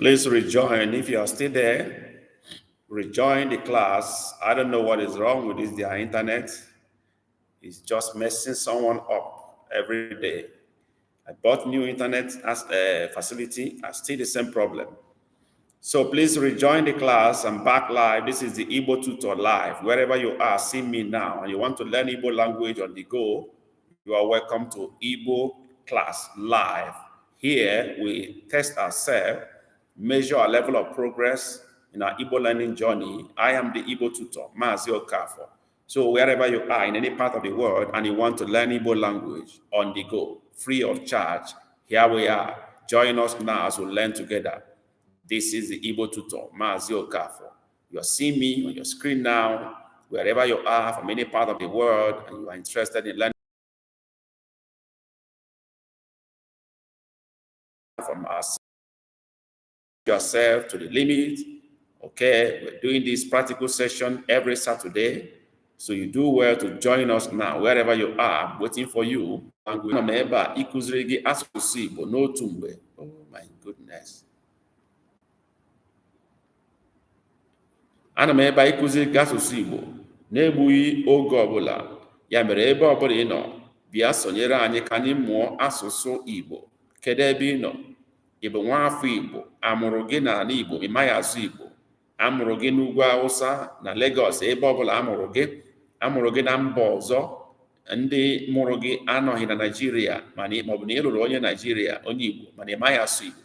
Please rejoin. If you are still there, rejoin the class. I don't know what is wrong with this. Their internet is just messing someone up every day. I bought new internet as a facility. I still the same problem. So please rejoin the class. I'm back live. This is the Igbo tutor live. Wherever you are, see me now, and you want to learn Igbo language on the go, you are welcome to Igbo class live. Here we test ourselves, measure our level of progress in our Igbo learning journey. I am the Igbo tutor, Mazi Okafo. So wherever you are in any part of the world and you want to learn Igbo language on the go, free of charge, here we are. Join us now as we learn together. This is the Igbo tutor, Mazi Okafo. You are seeing me on your screen now, wherever you are from any part of the world, and you are interested in learning from us, yourself to the limit. Okay, we're doing this practical session every Saturday. So you do well to join us now, wherever you are, waiting for you. And we remember, ikuzirigi asụsụ Igbo n'otu mgbe. Oh my goodness. Ana m ebe ịkụziri gị asụsụ Igbo na-egbughị oge ọbụla. Ya mere ebe ọbụla ị nọ, bịa sonyere anyị ka anyị mụọ asụsụ Igbo. Kedu ebe ị nọ? Ị bụ nwa afọ Igbo, amụrụ gị n'ala Igbo, ị maghị asụ Igbo. Amụrụ gị n'ugwu Awụsa na Lagos, ebe ọbụla amụrụ gị na mba ọzọ. Ndị mụrụ gị anọghị na Naịjirịa, maọbụ na ị lụrụ onye Naịjirịa, onye Igbo, mana ị maghị asụ Igbo.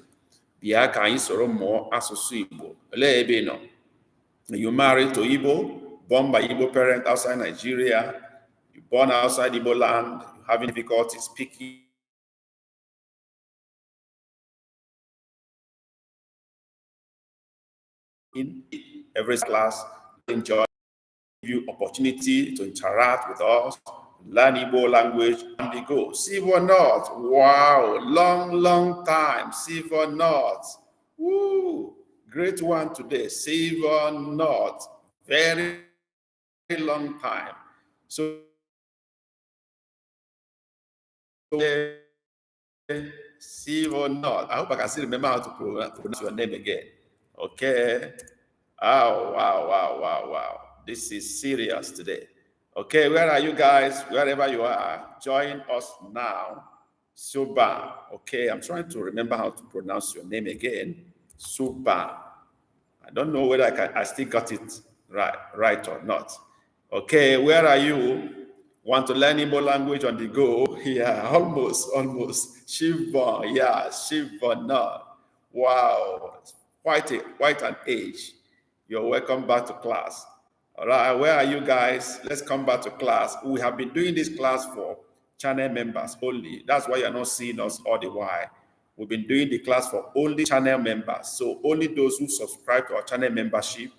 Bịa ka anyị soro mụọ asụsụ Igbo. Olee ebe ị nọ? You married to Igbo, born by Igbo parent outside Nigeria, you born outside Igbo land, you having difficulty speaking in every class, enjoy, give you opportunity to interact with us, learn Igbo language, and they go. See or not? Wow, long time. See or not? Woo! Great one today. Save or not? Very long time. So save or not? I hope I can still remember how to pronounce your name again. Okay. Oh, wow. This is serious today. Okay, where are you guys? Wherever you are, join us now. Suba. Okay, I'm trying to remember how to pronounce your name again. Suba. I don't know whether I still got it right or not. Okay, where are you? Want to learn Igbo language on the go? Yeah, almost. Shiva, yeah, Shiva, no. Wow, quite an age. You're welcome back to class. All right, where are you guys? Let's come back to class. We have been doing this class for channel members only. That's why you're not seeing us all the while. We've been doing the class for only channel members. So only those who subscribe to our channel membership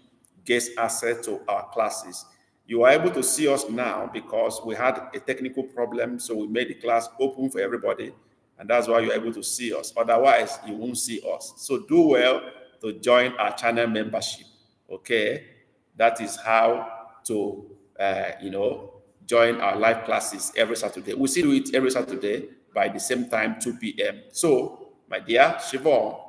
get access to our classes. You are able to see us now because we had a technical problem. So we made the class open for everybody. And that's why you're able to see us. Otherwise, you won't see us. So do well to join our channel membership. Okay? That is how to, join our live classes every Saturday. We still do it every Saturday by the same time, 2 p.m. So, my dear Siobhan,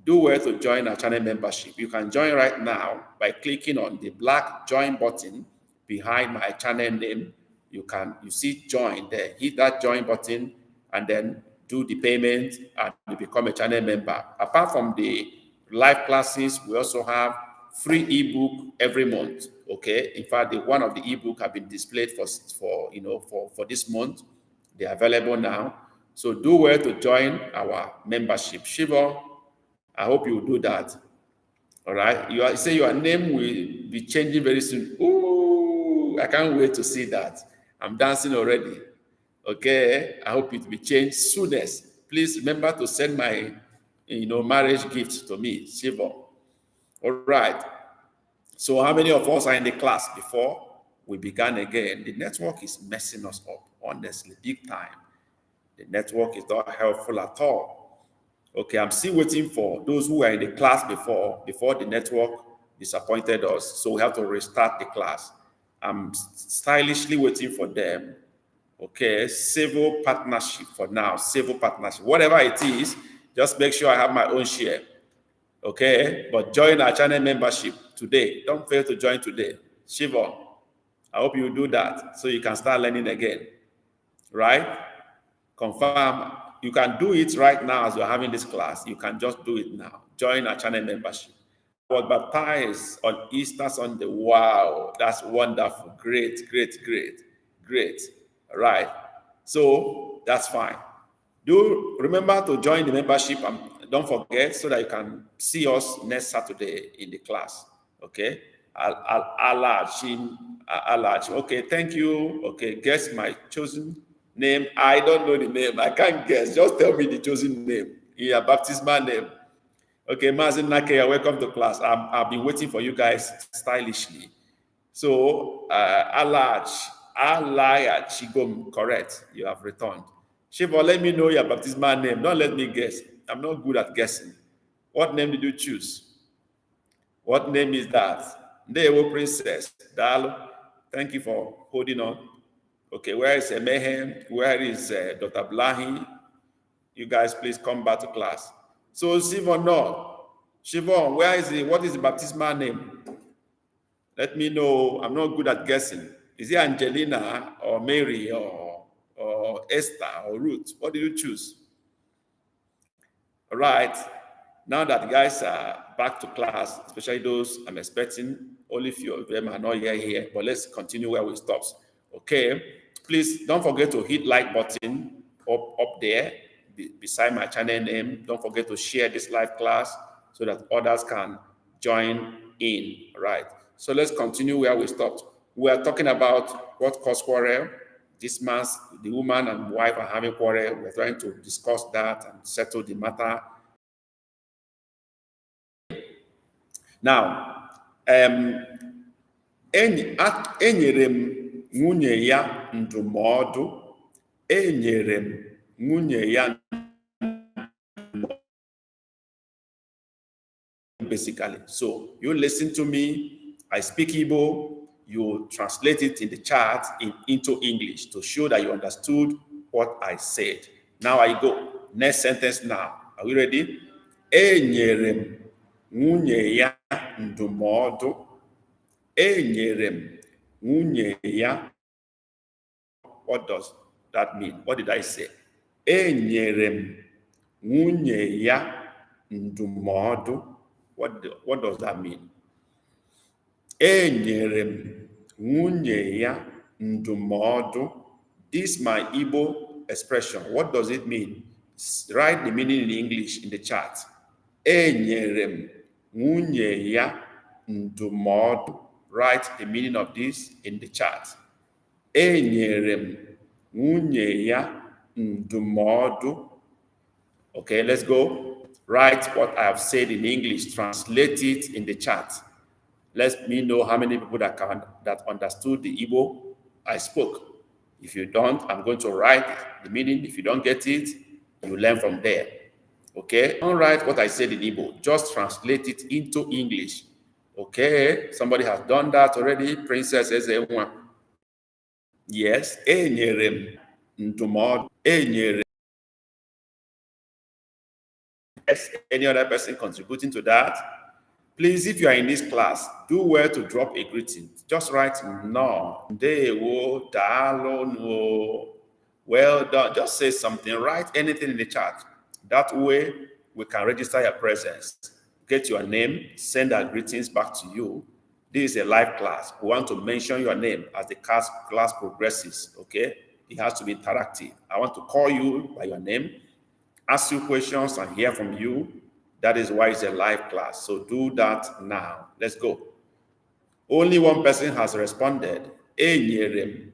do well to join our channel membership. You can join right now by clicking on the black join button behind my channel name. You see join there. Hit that join button and then do the payment and you become a channel member. Apart from the live classes, we also have free ebook every month. Okay. In fact, one of the ebook have been displayed for this month. They're available now. So do well to join our membership. Shiva, I hope you will do that. All right. You say your name will be changing very soon. Ooh, I can't wait to see that. I'm dancing already. Okay. I hope it will be changed soonest. Please remember to send my, marriage gift to me, Shiva. All right. So how many of us are in the class before we began again? The network is messing us up, honestly, big time. The network is not helpful at all. Okay, I'm still waiting for those who were in the class before the network disappointed us. So we have to restart the class. I'm stylishly waiting for them. Okay, civil partnership for now, civil partnership. Whatever it is, just make sure I have my own share. Okay, but join our channel membership today. Don't fail to join today. Shiva, I hope you do that so you can start learning again. Right? Confirm. You can do it right now as you're having this class. You can just do it now. Join our channel membership. I was baptized on Easter Sunday. Wow, that's wonderful. Great, great, great, great. All right. So that's fine. Do remember to join the membership and don't forget so that you can see us next Saturday in the class. Okay. Alaj. Okay, thank you. Okay, guess my chosen name. I don't know the name. I can't guess. Just tell me the chosen name. Yeah, baptismal name. Okay, Mazin Nakeya, welcome to class. I've been waiting for you guys stylishly. So, Alaj Chigom, correct. You have returned. Shiva, let me know your baptismal name. Don't let me guess. I'm not good at guessing. What name did you choose? What name is that? Ndewo Princess. Dalo. Thank you for holding on. Okay, where is Mehem? Where is Dr. Blahi? You guys, please come back to class. So, Shivon, where is it? What is the baptismal name? Let me know. I'm not good at guessing. Is it Angelina or Mary or Esther or Ruth? What did you choose? All right. Now that guys are back to class, especially those I'm expecting, only few of them are not yet here, but let's continue where we stopped. Okay. Please don't forget to hit like button up there beside my channel name. Don't forget to share this live class so that others can join in. All right. So let's continue where we stopped. We are talking about what caused quarrel. This man, the woman and wife are having quarrel. We're trying to discuss that and settle the matter. Now, enyere m nwunye ya ndụmọdụ. Enyere m nwunye ya basically. So you listen to me. I speak Igbo. You translate it in the chat into English to show that you understood what I said. Now I go. Next sentence now. Are we ready? Enyere m nwunye ya ndụmọdụ. Enyere m nwunye ya. What does that mean? What did I say? Enyere m nwunye ya ndụmọdụ. What does that mean? Enyere m nwunye ya ndụmọdụ. This is my Igbo expression. What does it mean? Write the meaning in English in the chat. Enyere m nwunye ya ndụmọdụ. Write the meaning of this in the chat. Enyere m nwunye ya ndụmọdụ. Okay, let's go. Write what I have said in English. Translate it in the chat. Let me know how many people that understood the Igbo I spoke. If you don't, I'm going to write the meaning. If you don't get it, you learn from there. Okay? Don't write what I said in Igbo. Just translate it into English. Okay? Somebody has done that already. Princess Ezewa. Yes. Enyere m ndụmọdụ. Enyere. Yes. Any other person contributing to that? Please, if you are in this class, do well to drop a greeting. Just write no, ndewo, dalo, no. Well done. Just say something. Write anything in the chat. That way, we can register your presence. Get your name, send our greetings back to you. This is a live class. We want to mention your name as the class progresses, okay? It has to be interactive. I want to call you by your name, ask you questions, and hear from you. That is why it's a live class. So do that now. Let's go. Only one person has responded. Enyere m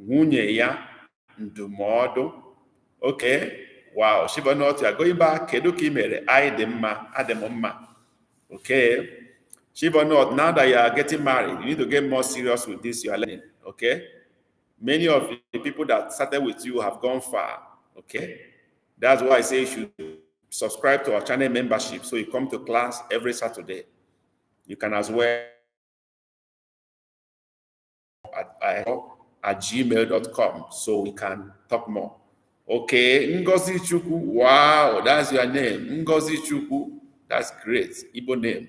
nwunye ya ndụmọdụ. Okay. Wow. Shivanot, you are going back. Kedu ka imere? Ademma. Okay. Shivanot, now that you are getting married, you need to get more serious with this you are learning. Okay. Many of the people that started with you have gone far. Okay. That's why I say you should subscribe to our channel membership so you come to class every Saturday. You can as well at gmail.com so we can talk more. Okay, Ngozi Chukwu. Wow, that's your name. Ngozi Chukwu. That's great. Igbo name.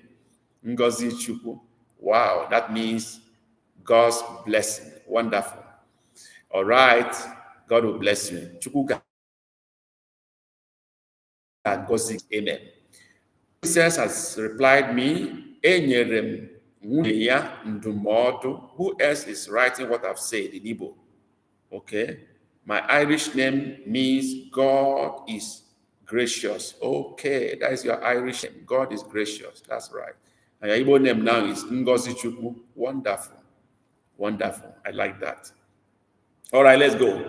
Ngozi Chukwu. Wow, that means God's blessing. Wonderful. All right. God will bless you. Chukwu Ngozi. Amen. Princess has replied me, Enyerem nwunye ya ndụmọdụ. Who else is writing what I've said in Igbo? Okay. My Irish name means God is gracious. Okay, that is your Irish name. God is gracious. That's right. And your Igbo name now is Ngozi Chukwu. Wonderful. Wonderful. I like that. All right, let's go.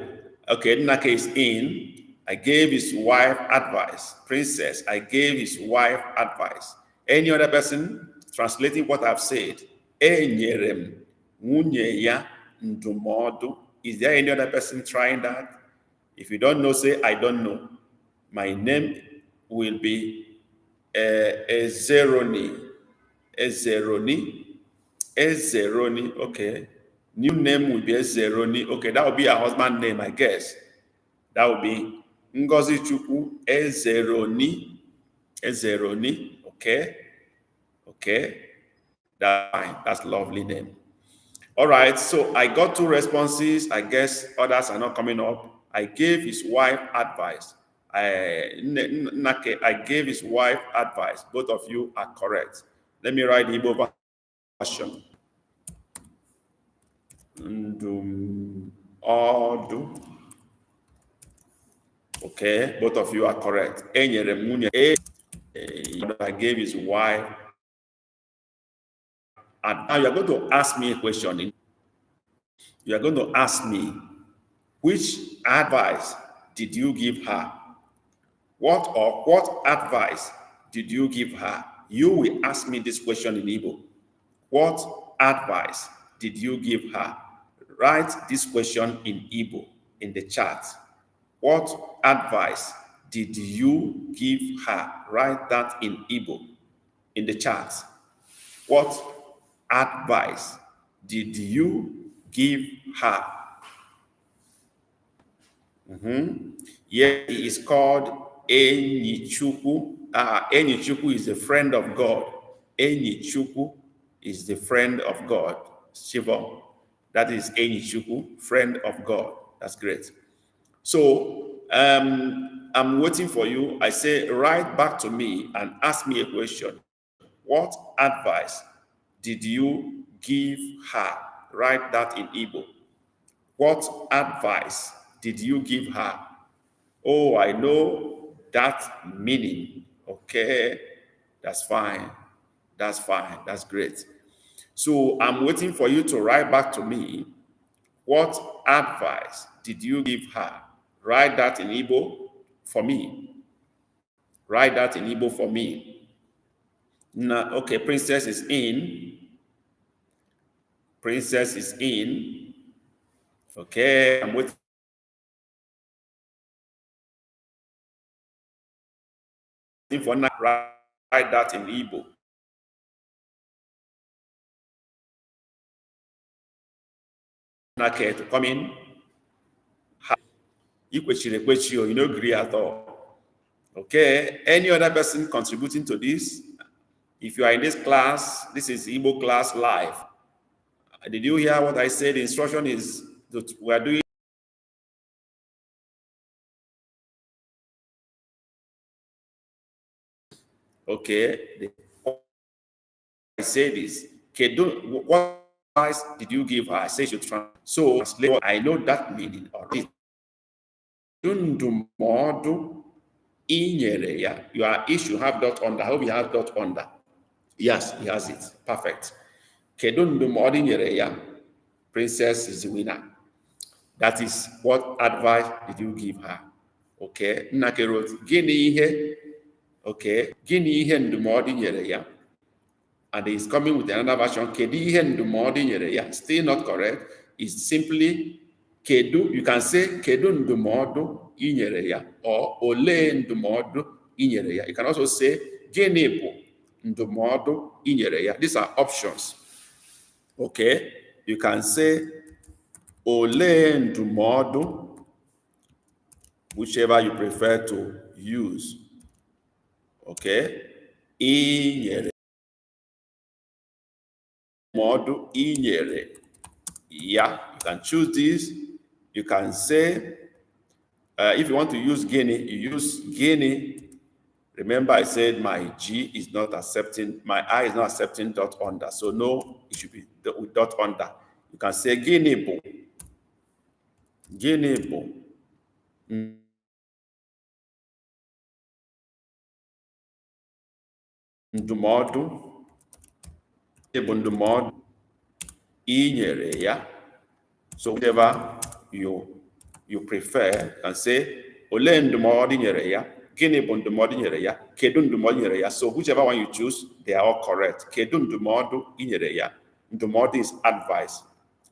Okay, Nnaka is in. I gave his wife advice. Princess, I gave his wife advice. Any other person translating what I've said? Enyerem nwunye ya ndụmọdụ. Is there any other person trying that? If you don't know, say, I don't know. My name will be Ezeroni. Ezeroni. Ezeroni. Okay. New name will be Ezeroni. Okay, that will be her husband's name, I guess. That will be Ngozi Chukwu Ezeroni. Ezeroni. Okay. Okay. That's fine. That's a lovely name. All right, so I got 2 responses. I guess others are not coming up. I gave his wife advice. I gave his wife advice. Both of you are correct. Let me write the Igbo version. Okay, both of you are correct. I gave his wife. And now you're going to ask me a question. You are going to ask me, which advice did you give her? What advice did you give her? You will ask me this question in Igbo. What advice did you give her? Write this question in Igbo in the chat. What advice did you give her? Write that in Igbo in the chat. What advice did you give her? Yeah, he is called Enyichukwu. Enyichukwu is a friend of God. Enyichukwu is the friend of God. Shiva. That is Enyichukwu, friend of God. That's great. So I'm waiting for you. I say, write back to me and ask me a question. What advice did you give her? Write that in Igbo. What advice did you give her? Oh, I know that meaning. Okay, that's fine. That's fine. That's great. So I'm waiting for you to write back to me. What advice did you give her? Write that in Igbo for me. Write that in Igbo for me. Now, okay, Princess is in. Princess is in. Okay, I'm waiting for now. Write that in Igbo. To come in. You no agree at all. Okay, any other person contributing to this? If you are in this class, this is Igbo class live. Did you hear what I said? The instruction is that we are doing. Okay, I say this. What advice did you give her? I say you try. So I know that meaning already. Your issue have dot under. I hope you have dot under. Yes, he has it. Perfect. Princess is the winner. That is what advice did you give her? Okay. Nnake wrote, gịnị ihe? Okay. Gịnị ihe ndụmọdụ nyere ya? And he's coming with another version. Kedu ihe ndụmọdụ nyere ya? Still not correct. It's simply kedu. You can say kedu ndụmọdụ inyere ya or ole ndụmọdụ inyere ya. You can also say gịnị bụ ndụmọdụ inyere ya. These are options. Okay. You can say ole ndụmọdụ, whichever you prefer to use. Okay. inyere. Modu inyere. Yeah, you can choose this. You can say, if you want to use Guinea, you use Guinea. Remember, I said my G is not accepting, my I is not accepting dot under. So no, it should be with dot under. You can say Guinea bo. Guinea bo. Ndụmọdụ. Bụ ndụmọdụ inyere ya. So whatever you prefer, and say ole ndụmọdụ nyere ya. Gịnị bụ ndụmọdụ nyere ya? Kedu ndụmọdụ nyere ya? So whichever one you choose, they are all correct. Kedu ndụmọdụ nyere ya? Ndụmọdụ is advice.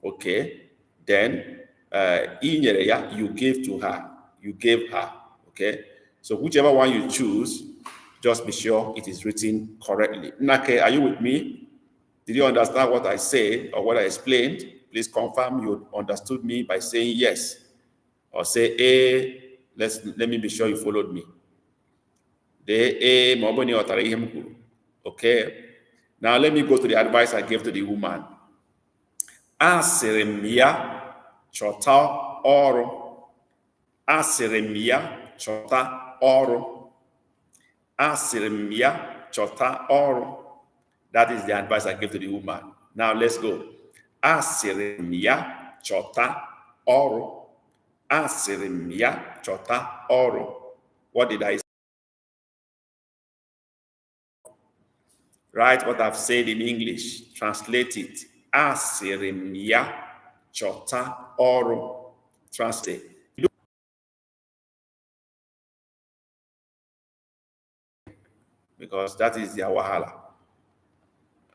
Okay. Then nyere ya, you gave to her. You gave her. Okay. So whichever one you choose, just be sure it is written correctly. Nake, are you with me? Did you understand what I said or what I explained? Please confirm you understood me by saying yes. Or say, let me be sure you followed me. Okay. Now let me go to the advice I gave to the woman. Asịrị m ya chọta ọrụ. Asịrị m ya chọta ọrụ. Asịrị m ya chọta ọrụ. That is the advice I gave to the woman. Now let's go. Asịrị m ya chọta ọrụ. Asịrị m ya chọta ọrụ. What did I say? Write what I've said in English. Translate it. Asịrị m ya chọta ọrụ. Translate. Because that is their wahala.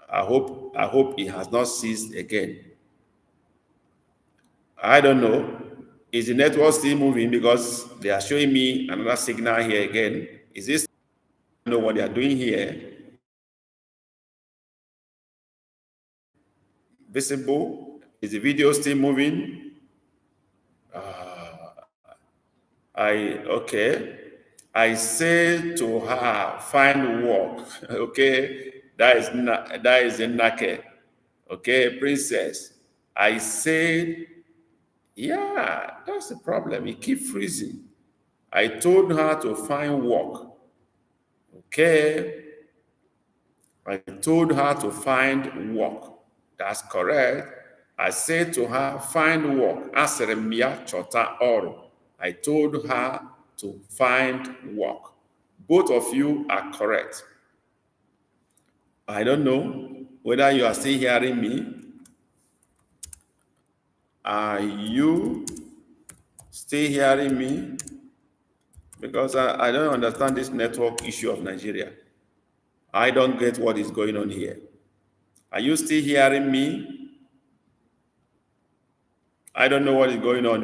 I hope it has not ceased again. I don't know. Is the network still moving? Because they are showing me another signal here again. Is this? I don't know what they are doing here. Visible? Is the video still moving? Okay. I say to her, find work. Okay. That is in Nake. Okay, princess. I said, yeah, that's the problem. It keeps freezing. I told her to find work. Okay. I told her to find work. That's correct. I said to her, find work. Asịrị m ya chọta ọrụ. I told her to find work. Both of you are correct. I don't know whether you are still hearing me. Are you still hearing me? Because I don't understand this network issue of Nigeria. I don't get what is going on here. Are you still hearing me? I don't know what is going on.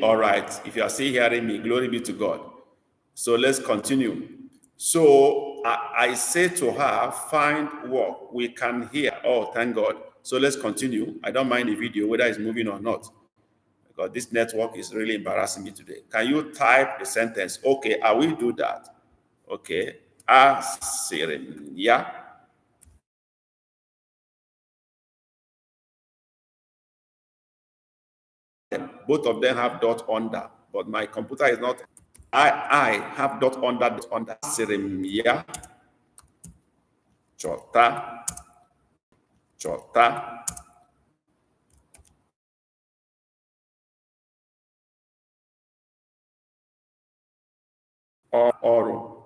All right. If you are still hearing me, glory be to God. So let's continue. So I say to her, find work. We can hear. Oh, thank God. So let's continue. I don't mind the video, whether it's moving or not, because this network is really embarrassing me today. Can you type the sentence? Okay, I will do that. Okay. Asịrị ya. Both of them have dot under, but my computer is not. I have dot under. Asịrị ya. Chọta. Chọta. Ọrụ.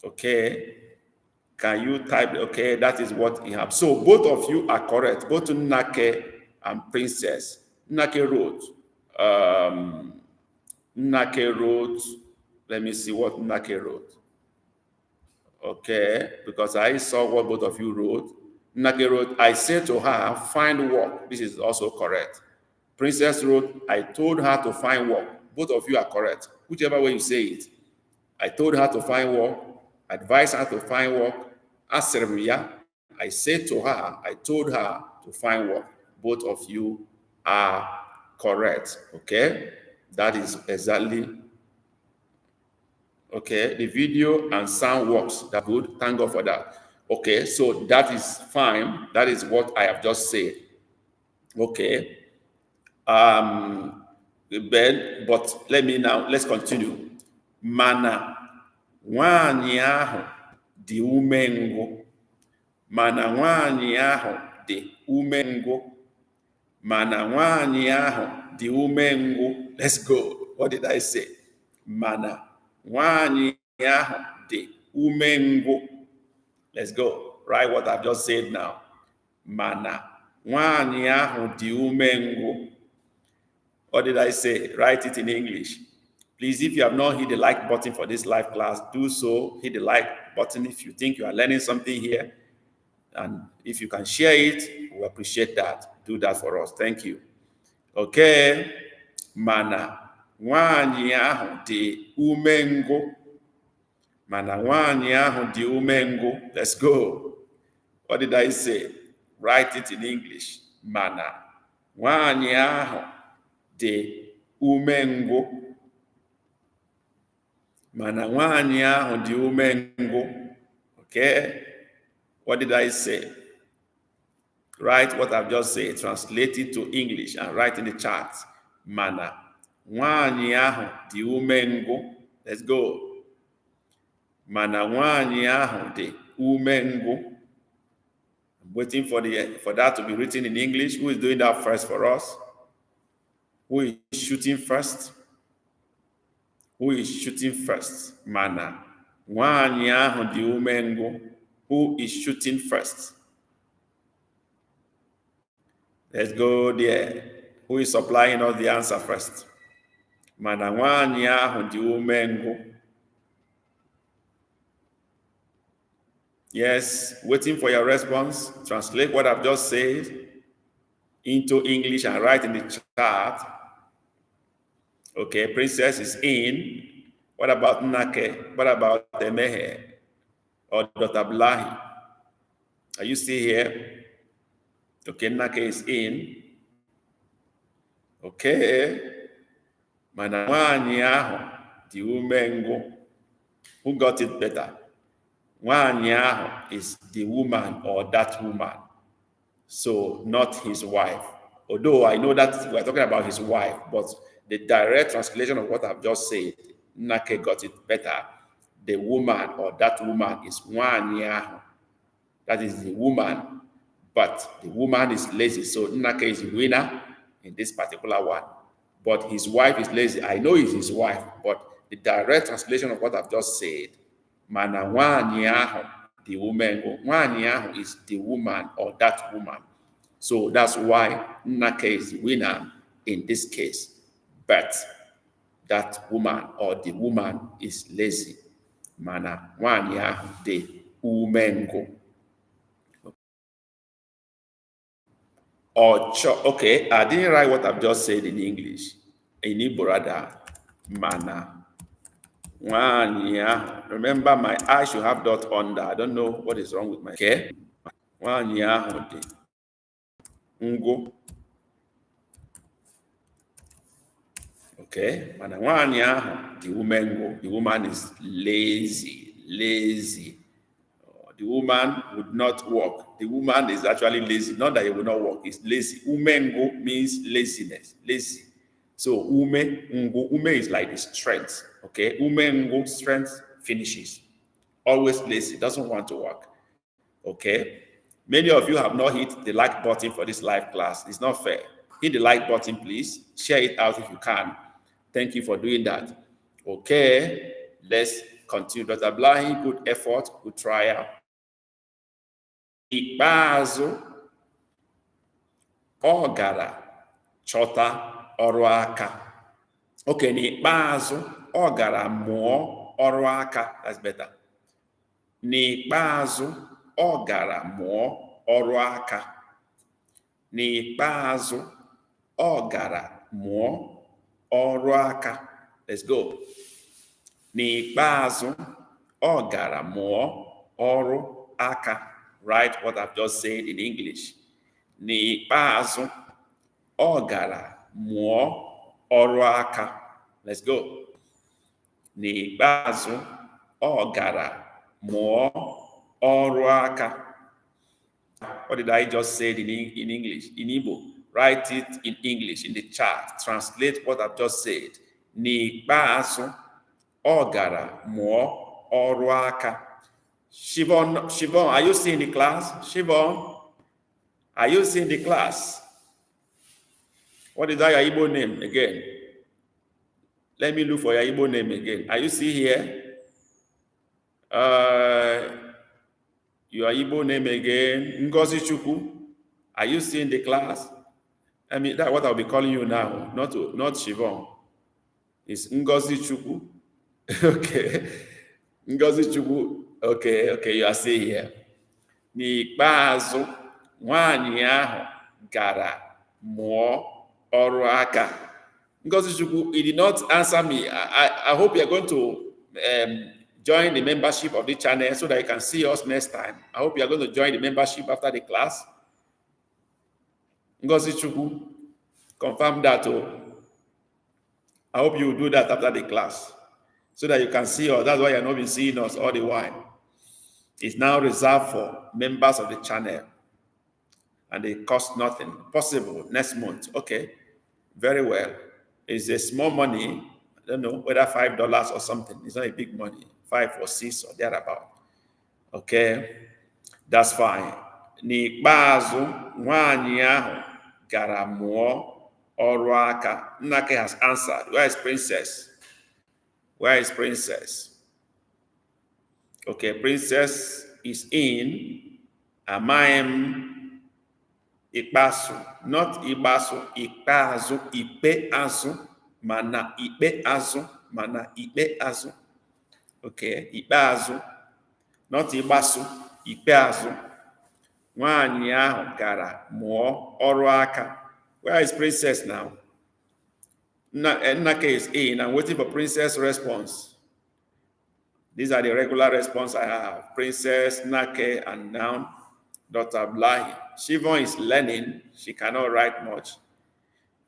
Okay. Can you type? Okay, that is what he has. So both of you are correct. Both Nake and Princess. Nake wrote. Nake wrote. Let me see what Nake wrote. Okay, because I saw what both of you wrote. Nake wrote, I said to her, find work. This is also correct. Princess wrote, I told her to find work. Both of you are correct. Whichever way you say it. I told her to find work. Advised her to find work. Asịrị m ya. I said to her, I told her to find work. Both of you are correct. Okay? That is exactly Okay, the video and sound works. That's good. Thank God for that. Okay, so that is fine. That is what I have just said. Okay. But let's continue. Mana nwanyị ahụ dị umengwụ. Mana nwanyị ahụ dị umengwụ. Mana nwanyị ahụ dị umengwụ. Let's go. What did I say? Mana nwanyị ahụ dị umengwụ. Let's go. Write what I've just said now. Mana nwanyị ahụ dị umengwụ. What did I say? Write it in English. Please, if you have not hit the like button for this live class, do so. Hit the like button if you think you are learning something here. And if you can share it, we appreciate that. Do that for us. Thank you. Okay. Mana nwanyị ahụ dị umengwụ. Mana nwanyị ahụ dị umengwụ. Let's go. What did I say? Write it in English. Mana nwanyị ahụ dị umengwụ. Mana nwanyị ahụ dị umengwụ. Okay? What did I say? Write what I've just said. Translate it to English and write in the chat. Mana nwanyị ahụ dị umengwụ. Let's go. Mana nwanyị ahụ dị umengwụ. I'm waiting for that to be written in English. Who is doing that first for us? Who is shooting first? Who is shooting first? Mana nwanyị ahụ dị umengwụ. Who is shooting first? Let's go there. Who is supplying us the answer first? Mana nwanyị ahụ dị umengwụ. Yes, waiting for your response. Translate what I've just said into English and write in the chat. Okay, Princess is in. What about Nake? What about Emehe or Dr. Blahi? Are you still here? Okay, Nake is in. Okay. Mana nwanyị ahụ dị umengwụ. Who got it better? Nwanyị ahụ is the woman or that woman. So not his wife. Although I know that we're talking about his wife, but the direct translation of what I've just said, Nake got it better. The woman or that woman is nwanyị ahụ. That is the woman, but the woman is lazy. So Nake is the winner in this particular one. But his wife is lazy. I know it's his wife, but the direct translation of what I've just said, Mana nwanyị ahụ the woman. Nwanyị ahụ is the woman or that woman. So that's why Nake is the winner in this case. But that woman or the woman is lazy. Mana nwanyị ahụ the woman. Okay, I didn't write what I've just said in English. In Igbo rather, mana. Remember, my eye should have dot under. I don't know what is wrong with my. Okay. Ngo. Okay. The woman. The woman is lazy. Lazy. The woman would not work. The woman is actually lazy. Not that he will not work. It's lazy. Umengo means laziness. Lazy. So ume is like the strength. Okay, umengo, strength, finishes. Always lazy, doesn't want to work. Okay, many of you have not hit the like button for this live class. It's not fair. Hit the like button, please. Share it out if you can. Thank you for doing that. Okay, let's continue. Dr. Blahi, good effort, good trial. Ikpeazụ, ọ gara chọta ọrụ aka. Okay, n'ikpeazụ, ọ gara mụọ ọrụ aka. That's better. N'ikpeazụ, ọ gara mụọ ọrụ aka. N'ikpeazụ, ọ gara mụọ ọrụ aka. Let's go. N'ikpeazụ, ọ gara mụọ ọrụ aka. Write what I've just said in English. N'ikpeazụ, ọ gara mụọ ọrụ aka. Let's go. N'ikpeazụ, ọ gara mụọ ọrụ aka. What did I just say in English? In Igbo, write it in English in the chat. Translate what I've just said. N'ikpeazụ, ọ gara mụọ ọrụ aka. Shivon, are you still in the class? Shivon, are you still in the class? What is that your Igbo name again? Let me look for your Igbo name again. Are you still here? Your Igbo name again, Ngozi Chukwu. Are you still in the class? I mean, that's what I'll be calling you now, not Shivon. It's Ngozi Chukwu. Okay. Ngozi Chukwu. Okay, you are still here. N'ikpeazụ, nwanyị ahụ gara mụọ ọrụ aka. Ngozi Chukwu, he did not answer me. I hope you are going to join the membership of the channel so that you can see us next time. I hope you are going to join the membership after the class. Ngozi Chukwu, confirm that. I hope you will do that after the class so that you can see us. That's why you're not been seeing us all the while. It's now reserved for members of the channel and it costs nothing. Possible next month. Okay, very well. It's a small money. I don't know whether $5 or something. It's not a big money. 5 or 6 or thereabout. Okay, that's fine. N'ikpeazụ, nwanyị ahụ gara mụọ ọrụ aka. Nnake has answered. Where is Princess? Where is Princess? Okay, Princess is in. Amaghị ikpeazụ, not ikpeazụ, ikpeazụ, ikpeazụ, mana ikpeazụ. Okay, ikpeazụ, not ikpeazụ, ikpeazụ. Nwanyị ahụ gara mụọ ọrụ aka. Where is Princess now? Nnake is in. I'm waiting for Princess' response. These are the regular response I have. Princess, Nnake, and now Dr. Blahi. Shivon is learning. She cannot write much.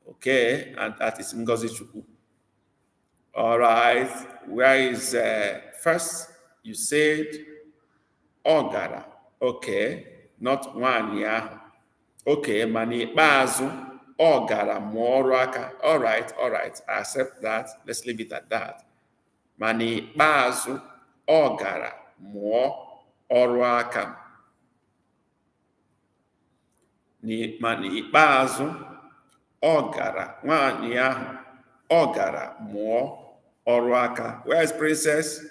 Okay, and that is Ngozi Chukwu. All right, where is first? You said Ogara. Okay, not one year. Okay, mani bazu Ogara Moraka. All right, I accept that. Let's leave it at that. Mani bazu Ogara Mo Oraka. Ni mani bazu Ogara one year. Ogara Mo Oraka. Where is Princess?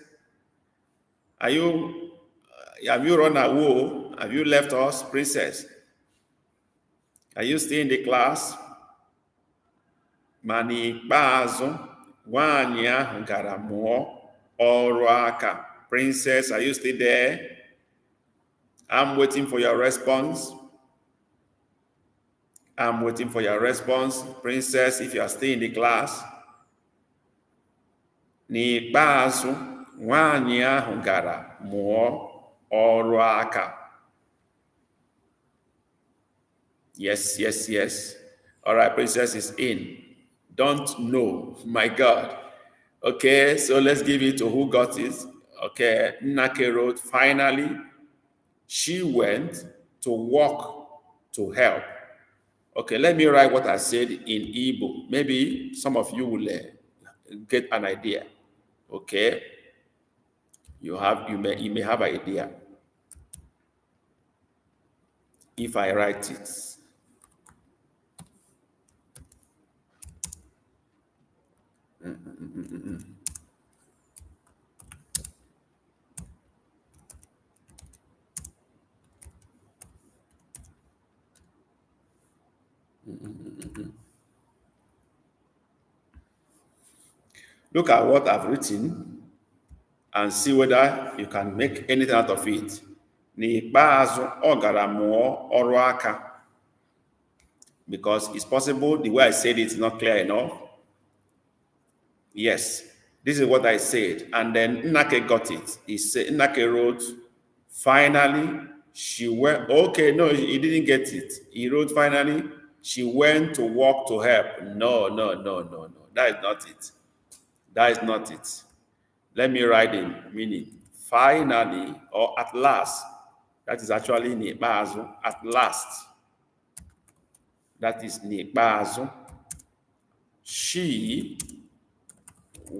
Are you? Have you run away? Have you left us, Princess? Are you still in the class? Mani bazu wanya gara mo oraka. Princess, are you still there? I'm waiting for your response. I'm waiting for your response, Princess, if you are still in the class. Ni bazu wanya gara mo oraka. Yes. All right, Princess is in. Don't know. My God. Okay, so let's give it to who got it. Okay, Nnake wrote, finally, she went to walk to help. Okay, let me write what I said in Igbo. Maybe some of you will get an idea. Okay, you may have an idea if I write it. Look at what I've written and see whether you can make anything out of it. N'ikpeazụ ọ gara mụọ ọrụ aka. Because it's possible the way I said it is not clear enough. Yes, this is what I said. And then Nnake got it. Nnake wrote, finally, she went. Okay, no, he didn't get it. He wrote, finally, she went to walk to help. No. That is not it. That is not it. Let me write the meaning. Finally, or at last. That is actually n'ikpeazụ. At last. That is n'ikpeazụ. She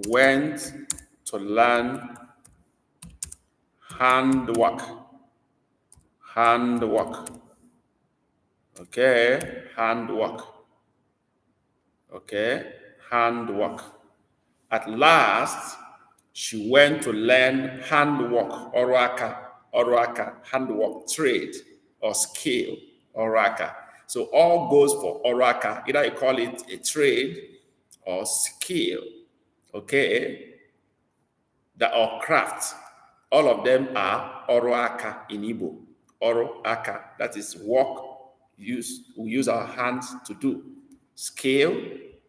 went to learn handwork. Handwork. Okay, handwork. Okay, handwork. At last, she went to learn handwork, oraka, handwork, trade, or skill, oraka. So all goes for oraka. Either you call it a trade or skill, okay, or craft. All of them are oraka in Igbo. Oraka, that is work we use our hands to do. Skill,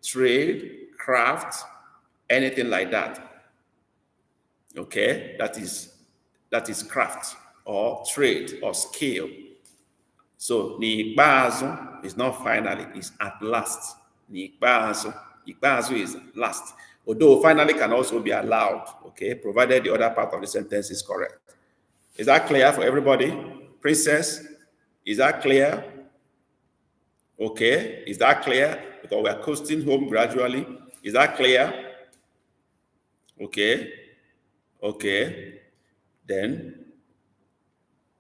trade, craft, anything like that. Okay, that is craft or trade or skill. So n'ikpeazụ is not finally, it's at last. N'ikpeazụ is last. Although finally can also be allowed, okay, provided the other part of the sentence is correct. Is that clear for everybody? Princess, is that clear? Okay, is that clear? Because we are coasting home gradually. Is that clear? Okay. Okay. Then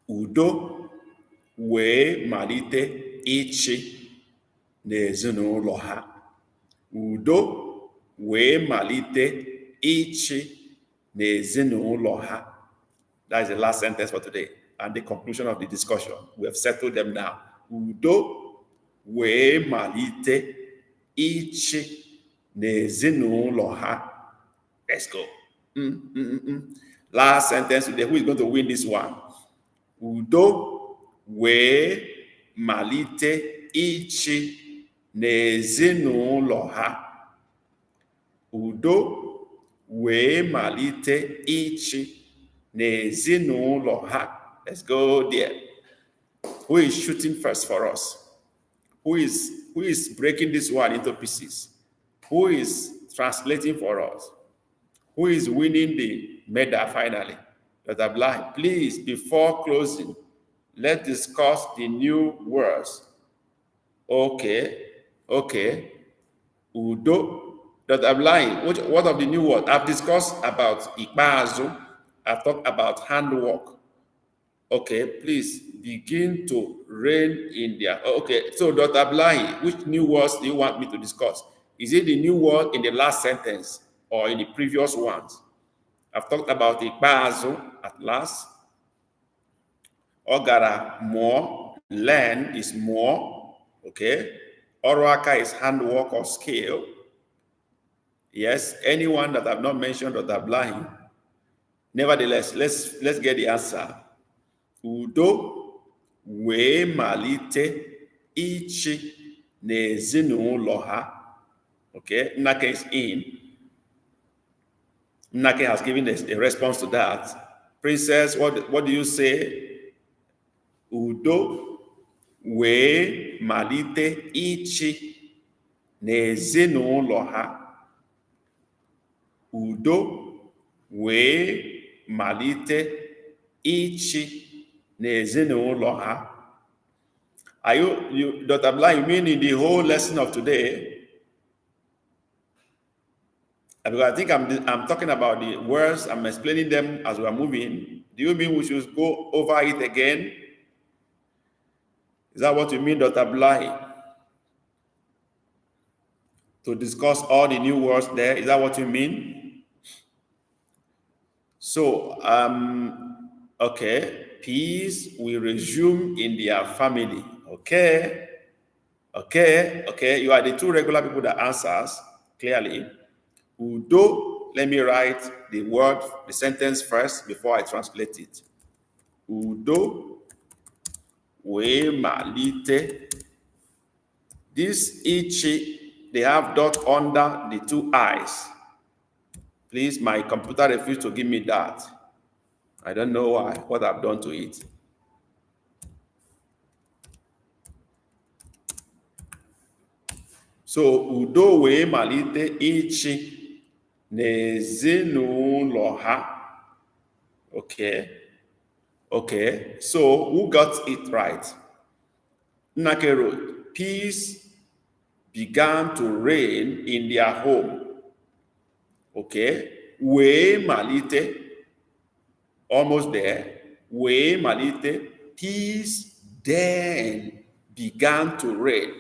udo wee malite ịchị n'ezinụlọ ha. Udo wee malite ịchị n'ezinụlọ ha. That is the last sentence for today and the conclusion of the discussion. We have settled them now. Udo wee malite ịchị n'ezinụlọ ha. Let's go. Last sentence today. Who is going to win this one? Udo wee malite ịchị n'ezinụlọ ha. Udo wee malite ịchị n'ezinụlọ ha. Let's go there. Who is shooting first for us? Who is breaking this one into pieces? Who is translating for us? Who is winning the medal finally? Dr. Black, please, before closing, let's discuss the new words. Okay. Udo. Dr. Black, what of the new words? I've discussed about ikpeazụ. I've talked about handwork. Okay, please begin to rein in there. Okay, so Dr. Black, which new words do you want me to discuss? Is it the new word in the last sentence or in the previous ones? I've talked about ikpeazụ, at last. Ogara, more. Learn is more. Okay. Oraka is handwork or skill. Yes, anyone that I've not mentioned or that blind. Nevertheless, let's get the answer. Udo wee malite ịchị n'ezinụlọ ha. Okay, Nnake is in. Nnake has given a response to that. Princess, what do you say? Udo wee malite ịchị n'ezinụlọ ha. Udo wee malite ịchị n'ezinụlọ ha. Are you Dr. Blank, you mean in the whole lesson of today? Because I think I'm talking about the words, I'm explaining them as we are moving. Do you mean we should go over it again? Is that what you mean, Dr. Blank? To discuss all the new words there, is that what you mean? So, okay, peace will resume in their family. Okay. You are the two regular people that answers clearly. Udo, let me write the sentence first before I translate it. Udo wee malite. This ichi, they have dot under the two eyes. Please, my computer refused to give me that. I don't know why, what I've done to it. So, Udo wee malite ịchị N'ezinụlọ ha. Okay, so who got it right? Nnake wrote, peace began to reign in their home. Okay, wee malite, almost there. Wee malite, peace then began to reign.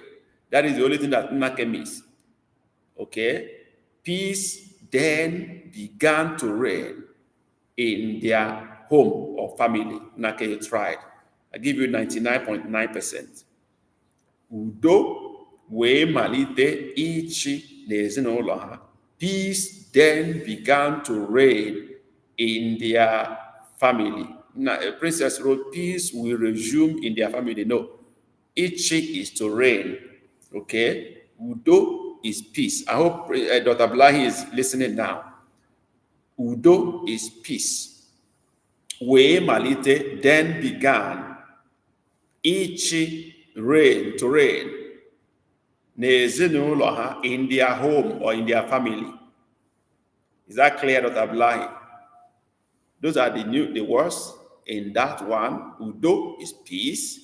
That is the only thing that Nnake means. Okay, peace then began to reign in their home or family. Nnake, you tried. I give you 99.9%. Udo wee malite ịchị n'ezinụlọ ha. Peace then began to reign in their family. Now, a princess wrote, peace will resume in their family. No, ịchị is to reign. Okay, Udo is peace. I hope Dr. Blahi is listening now. Udo is peace. Wee malite then began ịchị reign to reign n'ezinụlọ ha, in their home or in their family. Is that clear, Dr. Blahi? Those are the words in that one. Udo is peace.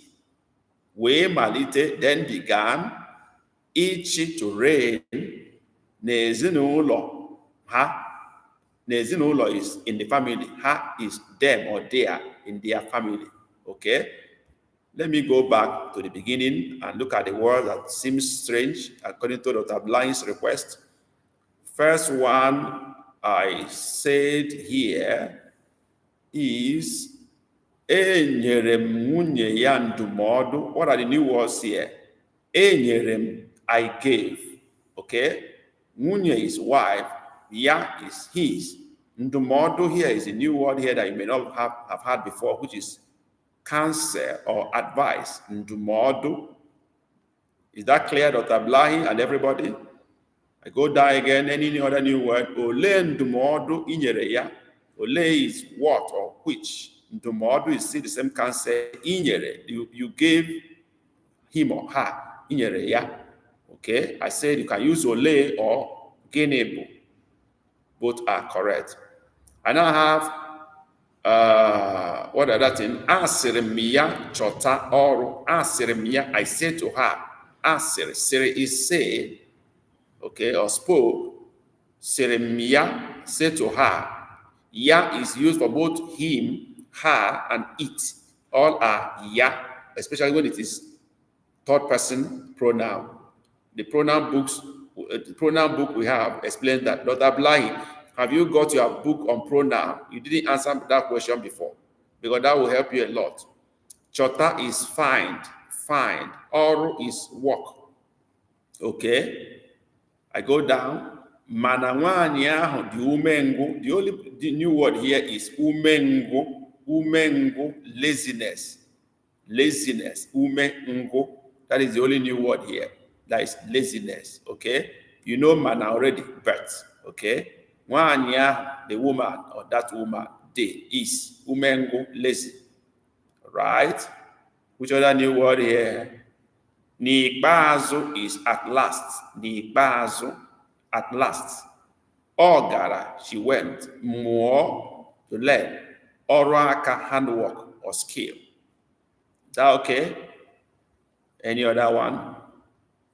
Wee malite then began ịchị to reign n'ezinụlọ ha. N'ezinụlọ is in the family. Ha is them or they are in their family. Okay? Let me go back to the beginning and look at the word that seems strange according to Dr. Blahi's request. First one I said here is enyere m nwunye ya ndụmọdụ. What are the new words here? Enyere m, I gave. Okay? Nwunye is wife. Ya is his. Ndụmọdụ here is a new word here that you may not have had before, which is counsel or advice. Ndụmọdụ. Is that clear, Dr. Blahi and everybody? I go down again. Any other new word? Ole ndụmọdụ inyere ya. Ole is what or which. Ndụmọdụ is still the same counsel. Inyere. You gave him or her. Inyere ya. Okay? I said you can use ole or genebu. Both are correct. I now have what other thing? Asịrị m ya chọta ọrụ. Asịrị m ya, I said to her. Asịrị. Sịrị is say, okay, or spoke. Sịrị m ya, said to her. Ya is used for both him, her, and it. All are ya, especially when it is third person pronoun. The pronoun book we have explains that. Dr. Blahi, have you got your book on pronoun? You didn't answer that question before, because that will help you a lot. Chota is find. Oru is work. Okay? I go down. Mana nwaanyị ahụ dị umengu. The only new word here is umengu. Umengu, laziness. Laziness. Umengu. That is the only new word here. That is laziness. Okay? You know mana already, but okay? Nwaanyị ahụ, the woman or that woman, they is umengu, lazy. Right? Which other new word here? N'ikpeazụ is at last. N'ikpeazụ, at last. Ọ gara, she went. Mụọ, to learn. Ọrụ aka, handwork or skill. Is that okay? Any other one?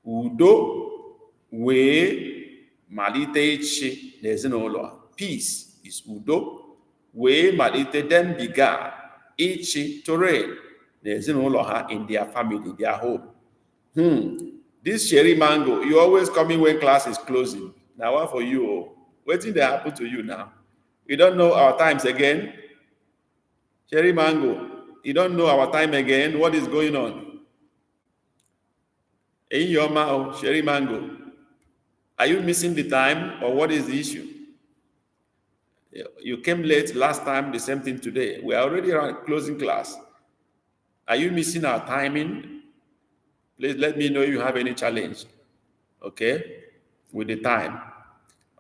Udo wee malite ịchị n'ezinụlọ. Peace is udo. Wee malite then began ịchị to reign n'ezinụlọ ha, in their family, their home. This Sherry Mango, you always coming when class is closing. Now what for you? What did that happen to you now? You don't know our times again? Sherry Mango, you don't know our time again? What is going on? In your mouth, Sherry Mango, are you missing the time or what is the issue? You came late last time, the same thing today. We are already around closing class. Are you missing our timing? Please let me know if you have any challenge, okay, with the time.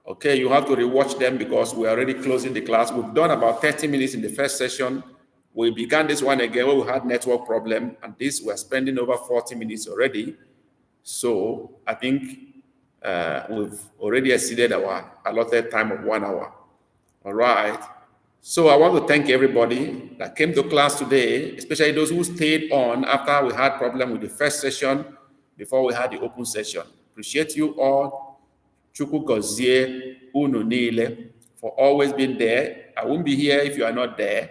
Okay, you have to rewatch them because we're already closing the class. We've done about 30 minutes in the first session. We began this one again where we had network problem, and this we're spending over 40 minutes already. So I think We've already exceeded our allotted time of 1 hour. All right. So I want to thank everybody that came to class today, especially those who stayed on after we had problem with the first session before we had the open session. Appreciate you all. Chukwu gozie unu niile for always being there. I won't be here if you are not there.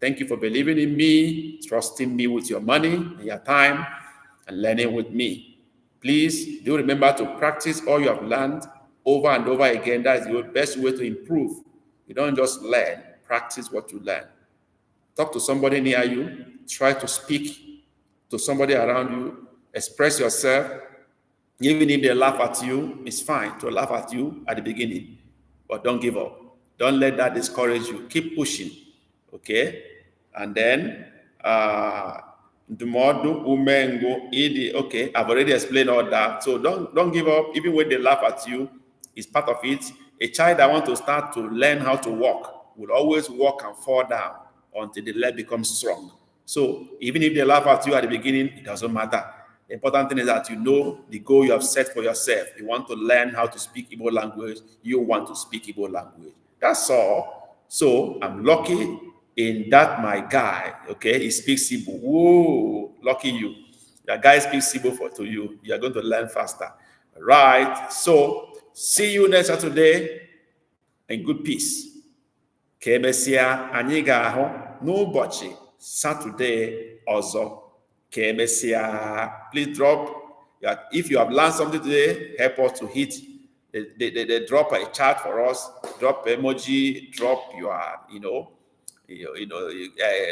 Thank you for believing in me, trusting me with your money and your time, and learning with me. Please do remember to practice all you have learned over and over again. That is the best way to improve. You don't just learn, practice what you learn. Talk to somebody near you, try to speak to somebody around you, express yourself. Even if they laugh at you, it's fine to laugh at you at the beginning, but don't give up. Don't let that discourage you. Keep pushing, okay? And then, okay, I've already explained all that. So don't give up. Even when they laugh at you, it's part of it. A child that wants to start to learn how to walk will always walk and fall down until the leg becomes strong. So even if they laugh at you at the beginning, it doesn't matter. The important thing is that you know the goal you have set for yourself. You want to learn how to speak Igbo language. You want to speak Igbo language. That's all. So I'm lucky in that my guy, okay, he speaks Igbo. Whoa, lucky you. Your guy speaks Igbo to you. You are going to learn faster. Right. So see you next Saturday in good peace. Ka emesịa anyị ga-ahụ n'ụbọchị Saturday ọzọ. Ka emesịa, please drop. If you have learned something today, help us to hit the drop a chat for us. Drop emoji. Drop your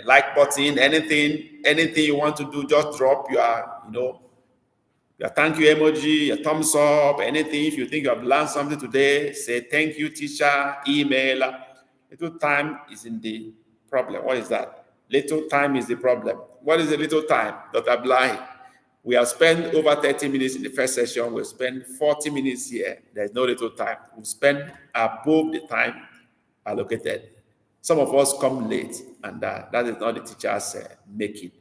like button. Anything you want to do, just drop your thank you emoji, your thumbs up, anything. If you think you have learned something today, say thank you, teacher, email. Little time is in the problem. What is that? Little time is the problem. What is the little time? Dr. Blahi, we have spent over 30 minutes in the first session. We'll spend 40 minutes here. There's no little time. We'll spend above the time allocated. Some of us come late, and that is not the teacher's making.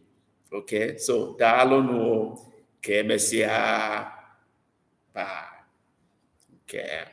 Okay? So, daalụ. Bye. Okay.